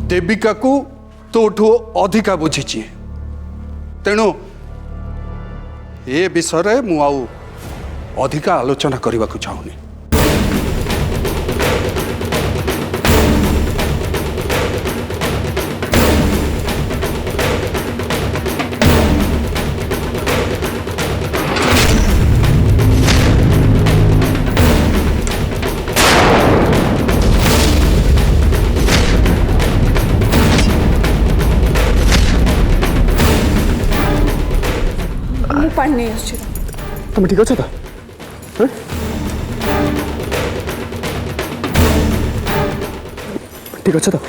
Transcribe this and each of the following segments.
देविका को तोठू अधिका बुझी तेणु ए विषय मु अधिका आलोचना करने को चाहूनी। पानी तुम ठीक अच्छा था? ठीक अच्छा था?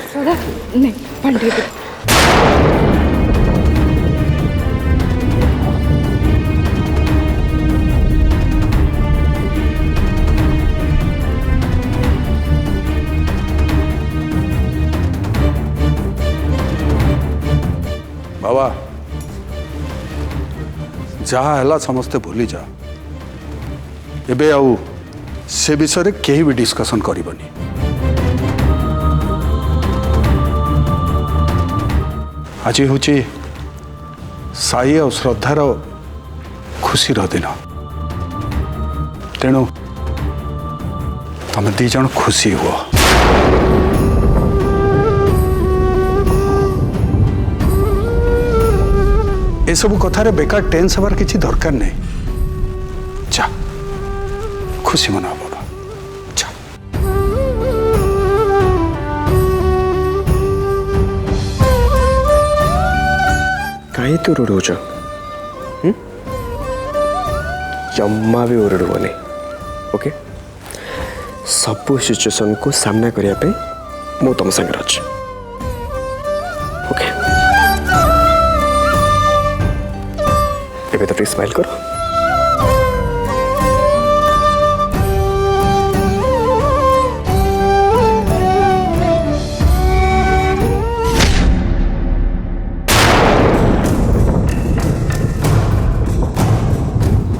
नहीं पानी ठीक है। बाबा जहा है समस्ते भूली जा एबे आउ से विषय कहीं भी डिस्कशन करबनी। आज हूँ साई और श्रद्धार खुशी दिन तेणु तुम दी जन खुशी हुआ। ए सब कथार बेकार टेंस हबार किसी दरकार नहीं। जा खुशी मना बाबा जा। कहीं तो रुड़ौच जम्मा भी उड़बनी। ओके सबू सिचुएशन को सामना करने मु तुम सागर अच्छी। ओके एबे तो स्माइल करो।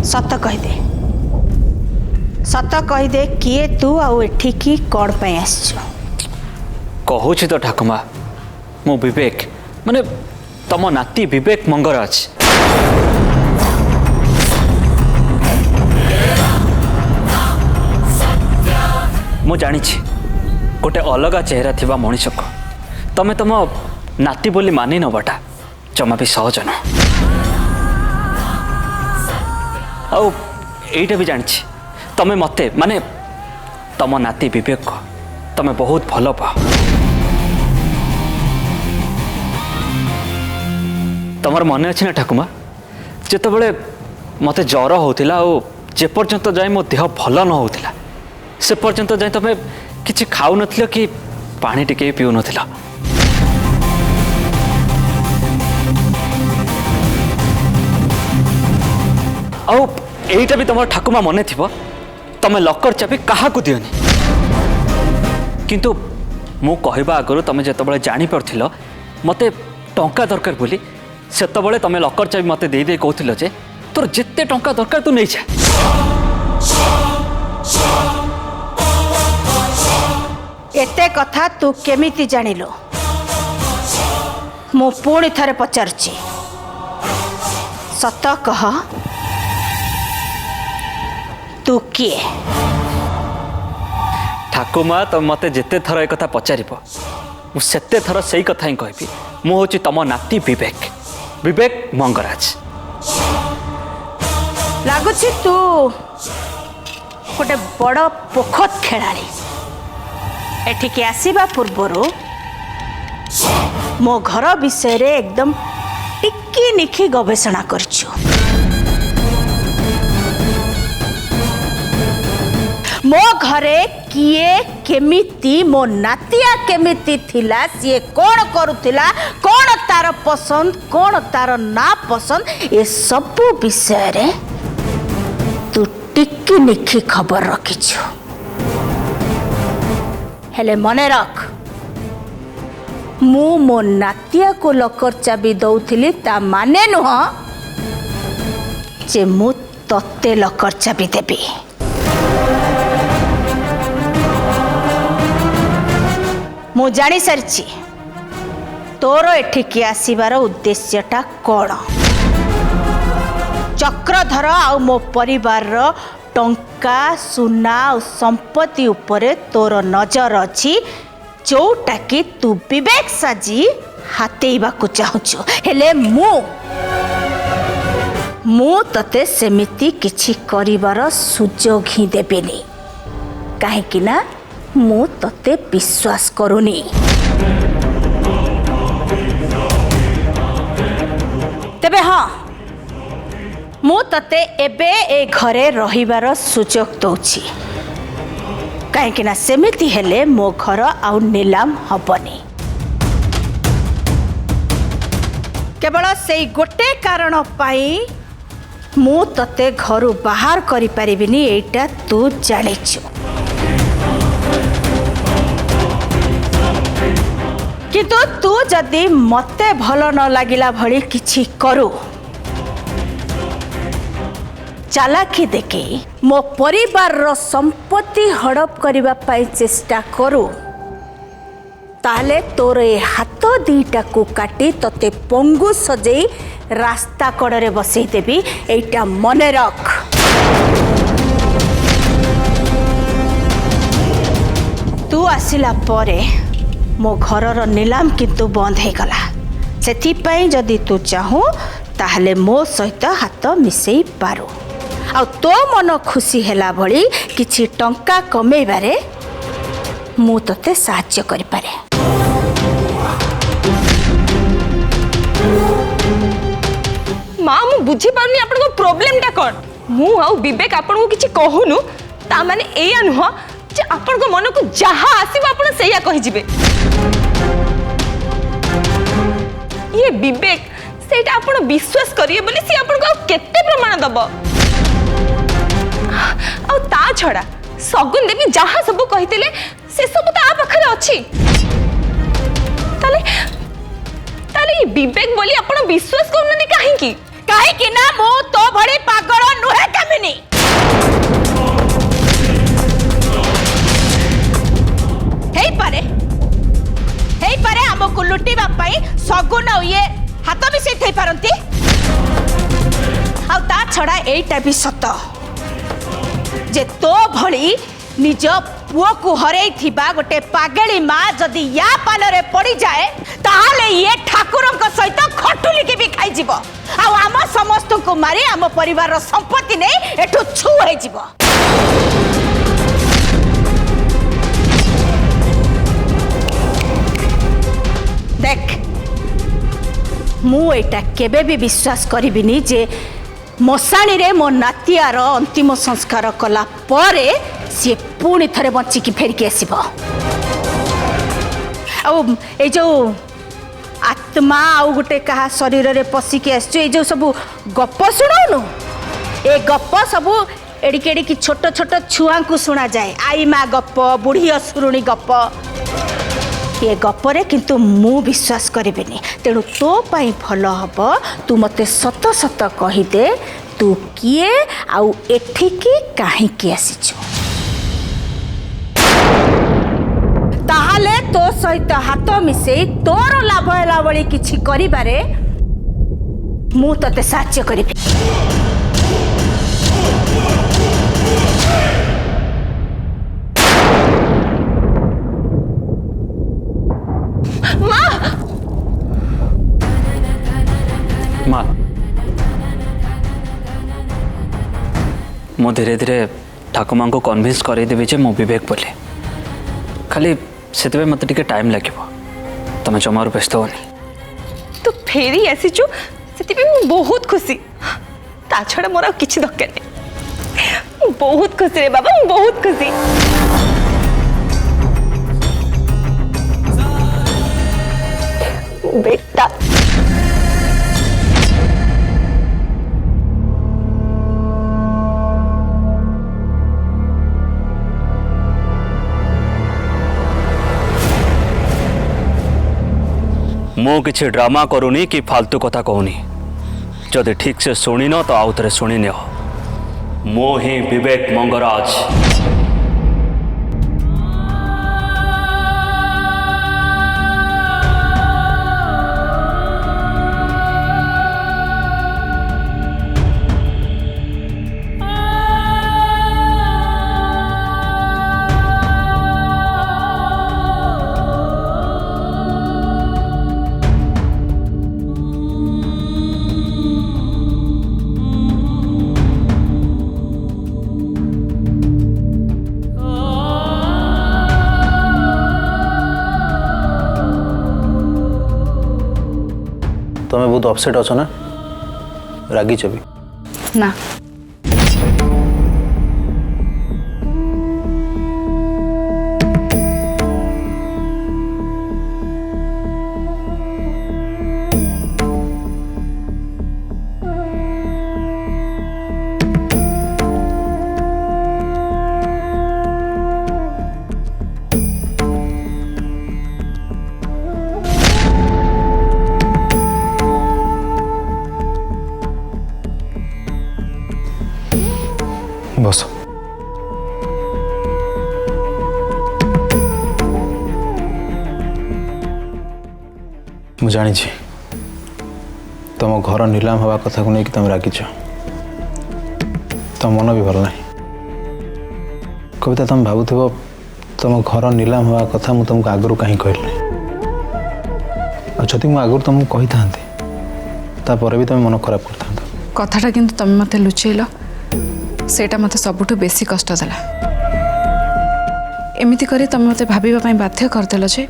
सत कहीदे सत कहीदे किए तू आउ एठिकी कौन पे आसछु? कहूँ तो ठाकुमा मु विवेक माने तम नाती विवेक मंगराज। मु जानी गोटे अलग चेहरा थिबा मनीष को तमे तम नाती बोली मानि नबाटा जमा भी सहज न। आउ एटा भी जानी तमे मते माने तम नाती विवेक को तमे बहुत भल पा। तमर मन अच्छी ना ठाकुमा जिते बड़े मते ज्वर होतिला आ जे पर्यंत जाए मो देह भल न होतिला से पर्यंत जाए तमे किछि खाउ नथिलो कि पानी टिके पिउ नथिलो। आउ एटा भी तुम ठाकुमा मन थी तमें लकर चाबी क्या दियोनी किंतु मु कहवा आगु तुम जो जापर मत टंका दरकार बोली से तुम लकर चाबी मत दे कहल जे तोर जिते टंका दरकार तू नहीं जा। एते कथा तू केमिति जानिलु? मु पुणी थरे पचारुची सत कह तू किए? ठाकुमा तुम मत जिते थर एक कथा पचार मुझे थर से कथा ही कहबी मुझे तुम नाती विवेक विवेक मंगराज। लगुच तू गोटे बड़ पोखत खेलाड़ी एठिके आसीबा पूर्वरु मो घर विषय रे एकदम टिकी निखी गवेषणा करछु। मो घरे किए केमिति मो नातिया केमिति थिला सी कौन करुथिला कौन तार पसंद कौन तार ना पसंद ए सब विषय रे तू टिकी निखी खबर रखिछु। हेले मने रख मु मो नातिया को लकर चाबी दौथिली ता माने नुह जे मु तत्ते लकर चाबी देबी। मु जानी सारी तोर एठिकी आसीबार उद्देश्यटा कौन चक्रधर आउ मो परिवार टंका सुना और संपत्ति उपरे तोर नजर अच्छी जोटा कि तू विवेक साजी हाथेबा को चाहूचु हेले मु तते सेमिति किछि करिवार सुजोग ही देबेनी काहेकि ना मु तते विश्वास करूनी तेबे हाँ मु तते एबे ए घरे रहिबार सुजोग दउछि काहेकि ना सेमिति हेले मो घर आउ नीलाम हबनी केवल से गोटे कारण पाई मु तते घरु बाहर करि परिबिनी एटा तू जानिछु किंतु तू जदि मते भलो न लागिला भली किछि करू चालाकी देखे मो परिवार रो संपत्ति हड़प करबा पाई चेष्टा करू ताले तोर ए हाथ दीटा को काटी तते पंगु सजेई रास्ता कड़े बसई देबी एटा मने रख तू आसिला परे मो घरर नीलाम किंतु बंद हो गला सेथिपाई जदि तू चाहू ताहले मो सहित हाथ मिसई पारू आ तो मन खुशी हैला भली किछि टंका कमेबारे मु तते साहाय्य करि पारे माँ मु बुझी पारनी आपन को प्रॉब्लम टा कोन मु आउ विवेक आपन को किछि कहूनु ता माने एया नुह जे आपन को मन को जहा आसीबो आपन सेया कहि जिवे ये विवेक सेटा आपन विश्वास करिए बोली सी आपन को केते प्रमाण दबो आ ता छडा सगुन देवी जहा सब कहितले से सब ता पाखरे अछि ताले ताले विवेक बोली आपन विश्वास करननी काहे की काहे कि ना मु तो भड़ी पागल नुहे कामिनी हेई पारे हमको लुटिबा पाई सगुन ये हाथ भी से थई पारंती आ ता छडा एटा भी सत जे तो भड़ी निज पुओ को हरई थिबा गोटे पागेली माँ जदि या पालरे पड़ी जाए ताहले ये ठाकुरंक सहित खटुली के भी खाई जीव आ आम समस्त को मारी आम परिवार रो संपत्ति नहीं एठू छु होई जीव देख मु एटा केबे भी विश्वास करिबिनी जे मशाणी रे मो नातियार अंतिम संस्कार कला परे सी पुणी थरे बंची की फेरिकी आसीबो ए जो आत्मा आउ गोटे कहा शरीर रे पशिकी आसछु ए जो सब गप सुनाउनु ए गप सब एडिके एडिकी छोट छोट छुआ को सुना जाए आई माँ गप बुढ़ी असुरुणी गप ये गपरे किंतु मु विश्वास करिबिनी तेणु तो पाई भल हब तू मते सत सत कहिदे तू किए आउ एठिकी काहेकी आसीछु ताहाले तो सहित हाथ मिसे तोर लाभ होला बळी किछि करिबारे मु तते साहाय्य करिबि माँ मु धीरे धीरे ठाकुर माँ को कन्विन्स करदेवी जे मु विवेक बोली खाली से मत टे टाइम लगे तुम जमार व्यस्त होनी तो फेरी आसीचु से बहुत खुशी ता छड़ा मोर किसी दरकार नहीं बहुत खुशी रे बाबा बहुत खुशी बेटा मु किसी ड्रामा करूनी कि फालतू कथा कहूनी जदि ठीक से शुणी न तो आउ थे शुणी नियो मो ही विवेक मंगराज तुम्हें बहुत अपसेट अछ ना रागिच भी ना बस मु जानी तुम घर नीलाम हवा कथा को लेकिन तुम रागिच तुम मन भी भल ना कविता तुम भावुव तुम घर नीलाम हवा कथा मुझे तुमको आगु कहीं कहली आदि मुझे आगु तुमको कही था भी तुम मन खराब करता कथाटा किंतु तुम मत लुचेल सेटा मत सबुठु बेसी कष्ट देला एमिति करी तुम मत भाबिबा पई बाध्य करदेल जे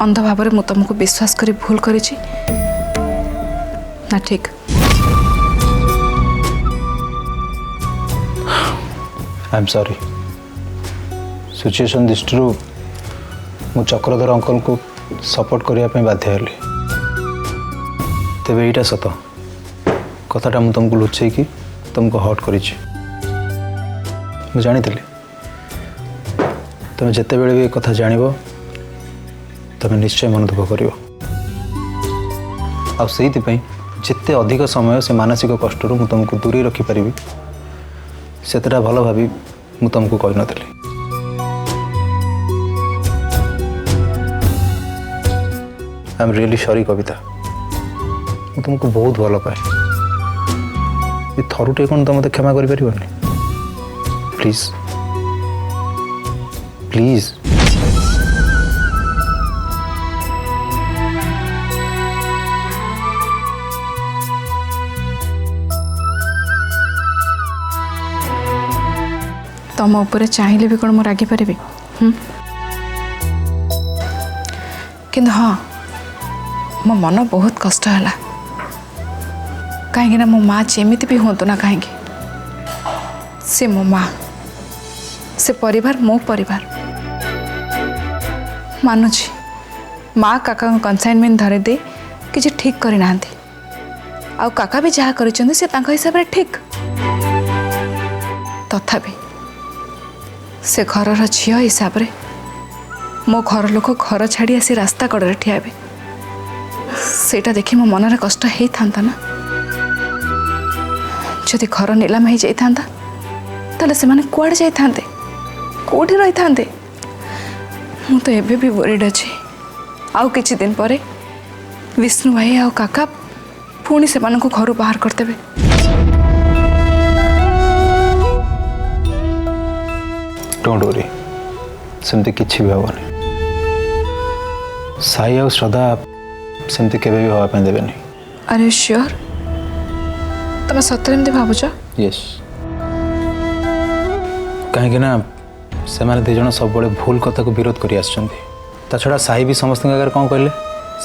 अंध भाव में तुमको विश्वास करी भूल करिछि ना ठीक आई एम सॉरी सिचुएशन दृष्टि मु चक्रधर अंकल को सपोर्ट करने बाध्य हेली तेरे यहाँ सत कथाटा मुझे तुमको लुचे कि तुमको हर्ट कर जानी तुम जिते बड़े भी कथा जान तुम निश्चय मन दुख कर जिते अधिक समय से मानसिक कष्ट मुझे तुमको दूरी रखिपारि सेटा भल भावी मुझे तुमको कही नी आई एम रियली सॉरी कविता मुझे तुमको बहुत भल पाए ये थरुटे कौन तुम मत क्षमा कर प्लीज प्लीज तुम ऊपर चाहिए भी कौन मु रागी पारि किंतु हाँ मो मन बहुत कष्ट है कहीं मो माँ जेमिति भी हूँ ना कहीं से मो माँ से परिवार मो परिवार मानुची माँ काका कनसाइनमेंट धरे दे कि ठीक करना आउ काका भी जहाँ कर हिसाब से ठीक तथापि से घर झी हिसाब से मो घर लोक घर छाड़ी आसी रास्ता कड़े ठिया सेटा देखी मो मनरे कष्ट होता ना जदि घर नीलाम हो जाता से माने कुआड़े जाते कौटी रही था मु तो एबे भी वरीड अच्छी आउ किछि दिन पर विष्णु भाई आउ काका पुणी से घर बाहर करदेवे डोंट वरी सेमती किछि भी हेबनी साई आ श्रद्धा सेमती केबे भी हवा पे देबेनी अरे श्योर तुम सतरे एमती भावुच यस कहीं ना से माने दे जण सब बड़े भूल कथा को विरोध करी आछंती ता छड़ा साई भी समस्त आगे कौन कहले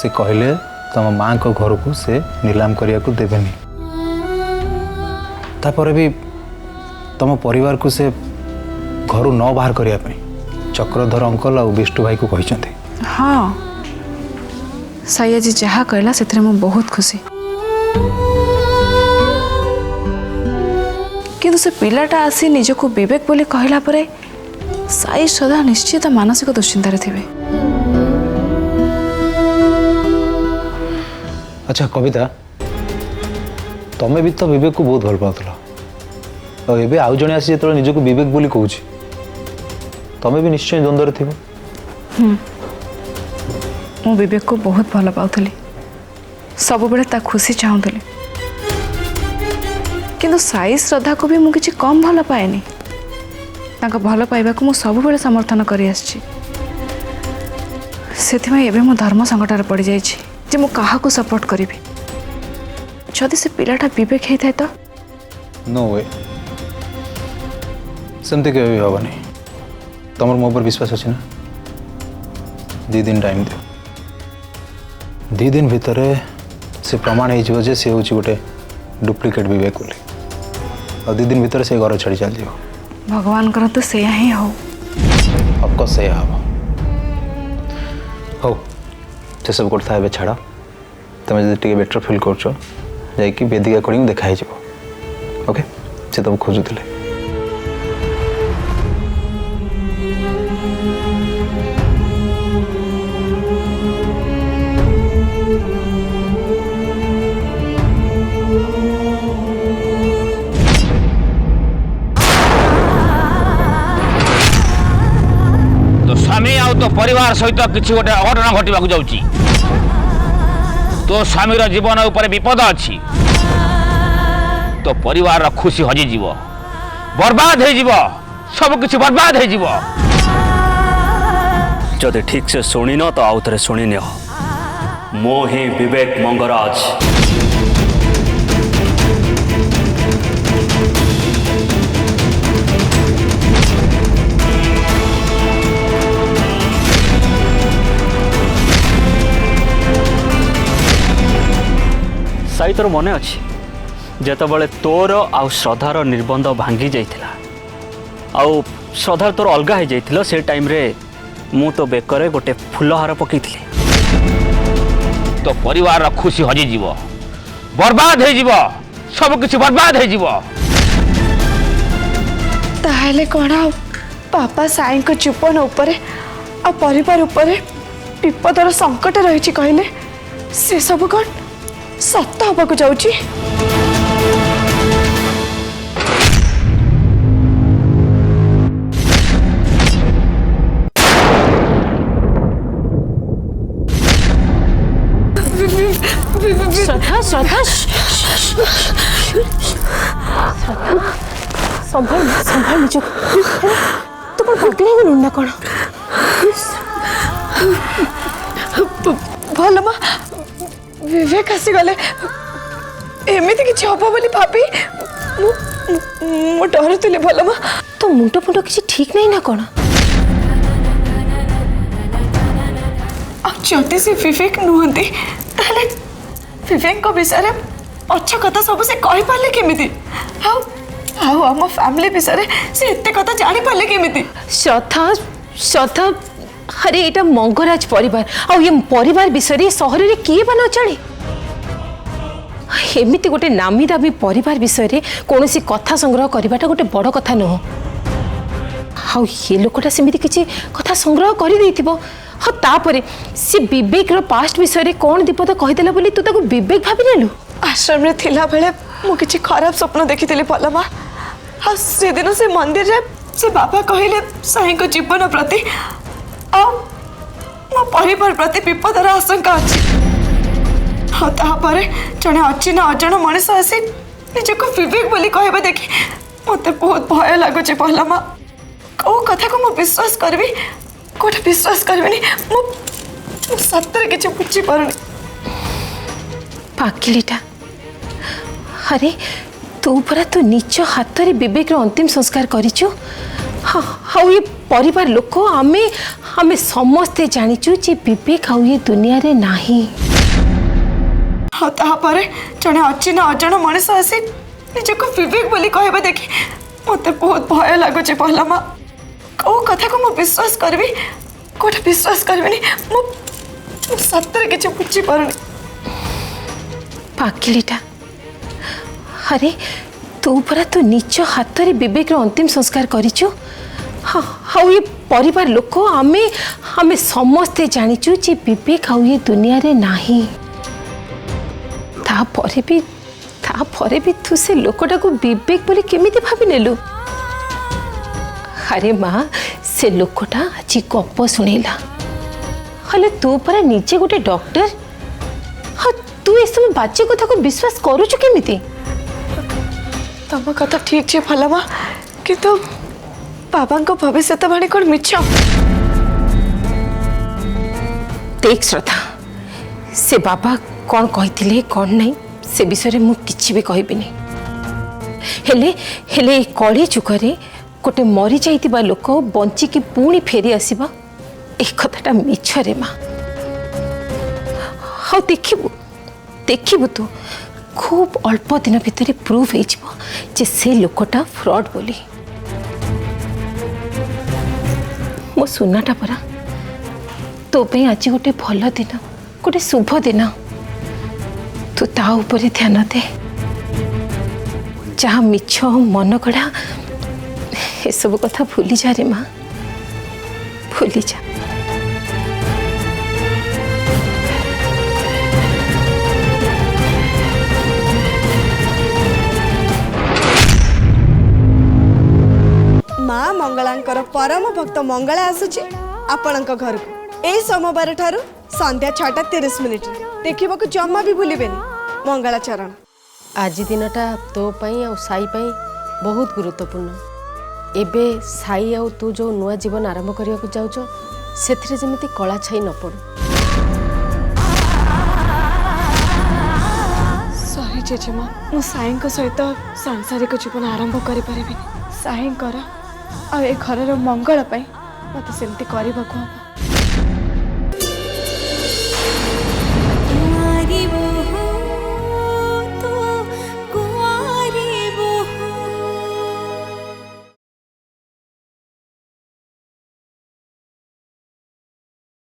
से कहले तुम माँ को घर को से नीलाम करिया को देबेनी तापर भी तुम परिवार को से घर न बाहर करिया पे चक्रधर अंकल और विष्णु भाई को कहते हाँ साई आज जहाँ कहला से बहुत खुशी किंतु से पिलाटा आसी निजको विवेक बोली कहला परे साई श्रद्धा निश्चित मानसिक दुश्चिंतार थे। अच्छा कविता तुम्हें भी तो विवेक को बहुत भल पाला और एबे आउ जने आसी जो निजको विवेक बोली कहूँ तुम्हें भी निश्चय द्वंद्व थी मु विवेक को बहुत भल पाउथली सब बेले ता खुशी चाहूली किंतु साई श्रद्धा को भी मु किछि कम भल पाएनी तांका भल पाइबा को मु सब बेले समर्थन करि आछि सेथिमे एबे मु धर्म संकटर पड़ जाइछि जे मु काहा को सपोर्ट करिवि जदि से पिलाटा विवेक हेइ थाय तो नो वे सेमती के हेबनी तुम मो पर विश्वास अछि ना 2 दिन टाइम दियो 2 दिन भितर से प्रमाण हो जे से हूँ गोटे डुप्लिकेट विवेक बोली और 2 दिन भीतर से घर छाड़ी चल जाओ भगवान कर तो से ही हो अफकोर्स से हम हो से सब कथा ए छाड़ तुम जब बेटर फिल कर वेदिक अकॉर्डिंग देखा ओके से तुम खोजुले तो स्वामी आउ तो परिवार सहित किसी गोटे अघटना घटवाक जाउची तो स्वामीर जीवन उपर विपद अच्छी तो परिवार खुशी हजि जीव बर्बाद हो जीव सब किछि बर्बाद हो जीव जदि ठीक से शुणी न तो आउ थे शुणी नियो मो ही विवेक मंगराज साई तोर मन अच्छी जेतबले तोर आउ श्रद्धार निर्बंध भांगी जाइथिला आउ श्रद्धा तोर अलगा हो जाइथिलो से टाइम रे मु तो बेकरे गोटे फुलहार पकईथिली तो परिवार खुशी हजि जीव बर्बाद हो जीव सब किछि बर्बाद हो जीव ताहले कौन आ पापा साई को जीवन उपरे आ परिवार उपरे विपदर संकट रही कहले से सब कौन सत्य हवाक जाउची श्रद्धा श्रद्धा संभाल संभाल निज तू कौन पगले गलु ना कौन भल माँ विवेक आसीगले एमती किसी हम बोली भाभी मु डरुली भल माँ तो मुंड फुंड किसी ठीक नहीं ना कौन जदि से विवेक नुहति ताले विवेक को विषय में अच्छा कथा सब से कहि पाले केमिति हाउ हाउ हम फैमिली विषय से एते कथा जानि पाले केमिति श्रद्धा श्रद्धा अरे एटा मंगराज परिवार आ ये परिवार विषय सहर रे किए बन चले एमिति गोटे नामी दामी परिवार विषय कौन सी कथा संग्रह करवाटा गोटे बड़ कथा नुह हाँ ये लोकटा सेमती किसी कथा संग्रह कर देथिबो हाँ तापरे सी विवेक रो पास्ट विषय कौन दीपद कहीदेला बोली तू ताको विवेक भाभी नेलु आश्रम रे थिला बेले मु किछि खराब स्वप्न देखिथिली पलमा हाँ से दिन से मंदिर रे से बाबा कहिले साई को जीवन प्रति आ मो परिवार प्रति विपदर आशंका अछि हाँ तापरे जने अच्छी ना अजण मनीष आसी निजको विवेक बोली कहबा देखि मते बहुत भय लागुछि पलमा को कथा को मु विश्वास करबी कोठे विश्वास करबेनी मु सत्तर किछि बुझी पारुनी पाकिलीटा अरे तू परा तो निज हाथ रे विवेक रो अंतिम संस्कार करिछु हाँ हाँ ये परिवार लोक आमे आमे समस्ते जानिछु जे विवेक आउ ये दुनिया रे नाही हाँ तापरे जने अच्छी ना अजण मनीष आसी निजको विवेक बोली कहबा देखि मते बहुत भय लागुछि पलमा को कथा को मु विश्वास करबी कोठे विश्वास करबेनी मु सत्तर किछि बुझी पारुनी पाकिलीटा अरे तू परा तो निज हाथ रे विवेक रो अंतिम संस्कार करिछु हाँ हाँ ये परिवार लोक आमे आमे समस्ते जानिछु जे विवेक आउ ये दुनिया रे नाही तापरे भी तू से लोकटा को विवेक बोली केमिति भाभी नेलु अरे माँ से लोकटा आज गप शुणेला हेले तू परा निजे गोटे डॉक्टर हाँ तू ए सब बाजे कथा को विश्वास करूछु केमिति तम कथा ठीक छे भलमा किंतु बाबा को भविष्यवाणी कौन मिछ देख श्रद्धा से बाबा कौन कही कौन नहीं से विषय मु किछि भी कहबिनी हेले हेले कली जुगरे गोटे मरी जाइतिबा लोक बंचिकी पुणी फेरी आसीबा ए कथाटा मिछ रे माँ हाँ देखिबु तू खूब अल्प दिन भितर प्रूफ हो जे से लोकटा फ्रॉड बोली। मो सुनाटा परा तो पे आज गोटे भल दिन गोटे शुभ दिन तू ता ऊपर ध्यान दे। जहाँ मिछ मन गढ़ा ए सब कथा भूली जा रे माँ, भूली जा। माँ मंगलांकर परम भक्त मंगला आसुची आपणक घर को ए सोमवार ठारू संध्या 6:30 देखा जमा भी भूलें मंगला चरण। आज दिनटा तो पाई आ साई पाई बहुत गुरुत्वपूर्ण। एबे साई आ तू जो नुआ जीवन आरंभ करने को जाऊच से जमी कला छाई न पड़ू। सॉरी जेजेमा मु साई सहित सांसारिक जीवन आरंभ करें साई आ ए घर मंगल मत सेमती करने को